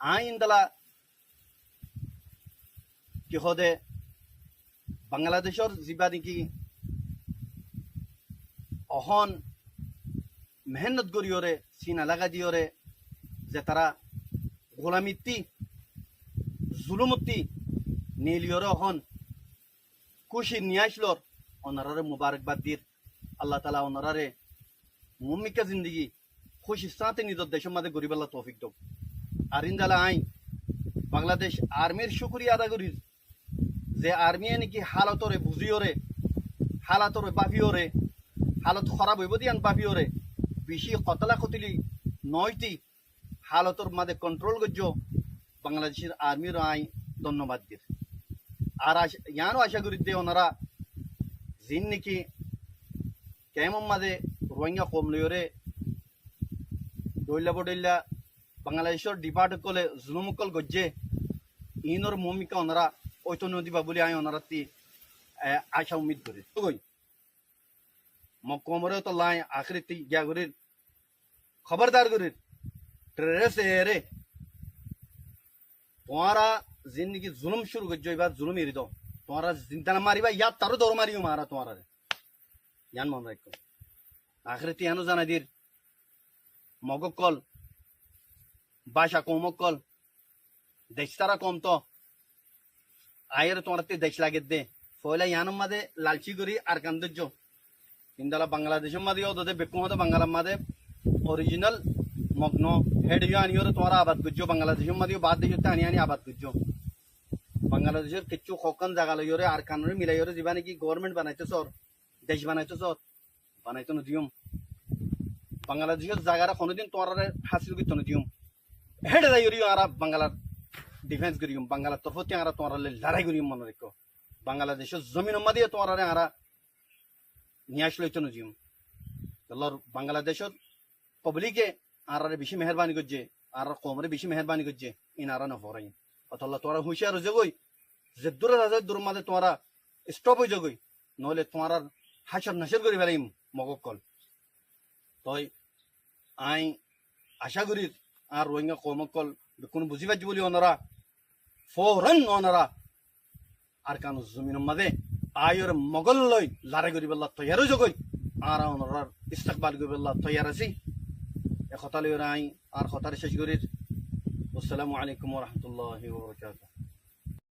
আইন দালা কি হদে বাংলাদেশের যা নাকি অহন মেহনত করিওরে চিনা লাগা দিওরে যে তারা গোলামিত্তি জুলুমত্তি নীলিওরে অহন খুশি নিয়ে আসলোর ওনারারে মুবারকবাদ দির আল্লাহ তালা ওনারারে মুমিকা জিন্দগি খুশি সাথে নিজের দেশের মাঝে গরিব আল্লাহ তৌফিক দো আর ইন্দালা আই বাংলাদেশ আর্মির শুক্রিয়া আদা করি যে আর্মি নাকি হালতরে বুঝিওরে হালাতরে বাফিওরে হালত খারাপ হইব দিয়ান বাফিওরে বেশি কতলা কতলি নয়টি হালতর মাঝে কন্ট্রোল করছ বাংলাদেশের আর্মির আই ধন্যবাদ দির আর ইয়ানও আশা করি দে ওনারা জিন নাকি কেমন মাঝে রোহিঙ্গা কমলিওরে ডইলা বডইলা বাংলাদেশের ডিপার্ট কলে জুলুমকল গজ্জে ইনর ভূমিকা ওনারা ঐতন্য দিবা বলে আমি ওনারা আশা উম্মিদ করি গই মকমরে তো লাই আখরি গিয়া করির খবরদার করির ট্রেস রে তোমারা জিন্দগি জুলুম শুরু করছো এবার জুলুম এরি দাও তোমারা চিন্তা না মারিবা ইয়াদ তারও দৌড় মারিও মারা তোমারা ইয়ান মন রাখো আখরি ইয়ানো জানা দির মগকল বাসা কমকল দেশ তারা কম তো আয়ের তোমার দেশ লাগে দে ফয়লা ইয়ানোর মাঝে লালচি করি আর কান্দর্য কিন্তু বাংলাদেশের মাঝে ওদের বেকুম হতো বাংলার মাঝে অরিজিনাল মগ্ন হেড ইয়ে আনিও তোমার আবাদ করছো বাংলাদেশের মাঝে বাদ দেশে আনি আনি আবাদ করছো বাংলাদেশের কিছু কখন জায়গা লইরে আর কানুনে মিলাইরে যা নাকি গভর্নমেন্ট বানাইতে চর দেশ বানাইতে চর বানাইতে নদিয়ম বাংলাদেশের জায়গাটা কোনোদিন তোমার হাসিল করতে নদিয়ম হেড যাইরিও আর বাংলার ডিফেন্স করিম বাংলার তরফতে আর তোমার লড়াই করিম মনে রেখো বাংলাদেশের জমিন মাঝে তোমার আর নিয়ে আসলে তো নজিম বাংলাদেশের পাবলিকে আর বেশি মেহরবানি করছে আর কমরে বেশি মেহরবানি করছে ইনারা নফরাই অথবা তোরা হুঁশিয়ার হয়ে যাগই যে দূর মাঝে তোমরা স্টপ হয়ে যাগই নহলে তোমার হাসর নাসর করে ফেলাইম মগকল তই আই আশা করি আর রোহিঙ্গা কমকল কোনো বুঝি পাচ্ছি বলি ওনারা ফৌরন ওনারা আর কানো জমিনের মাঝে আয়র মগল লই লড়াই করি পেলা তৈয়ারও জগই আর ওনার ইস্তেকবাল করি পেলা তৈয়ার আছি এ কথা লই আই আর কথার শেষ করি আসসালামু আলাইকুম ওয়া রাহমাতুল্লাহি ওয়া বারাকাতুহু।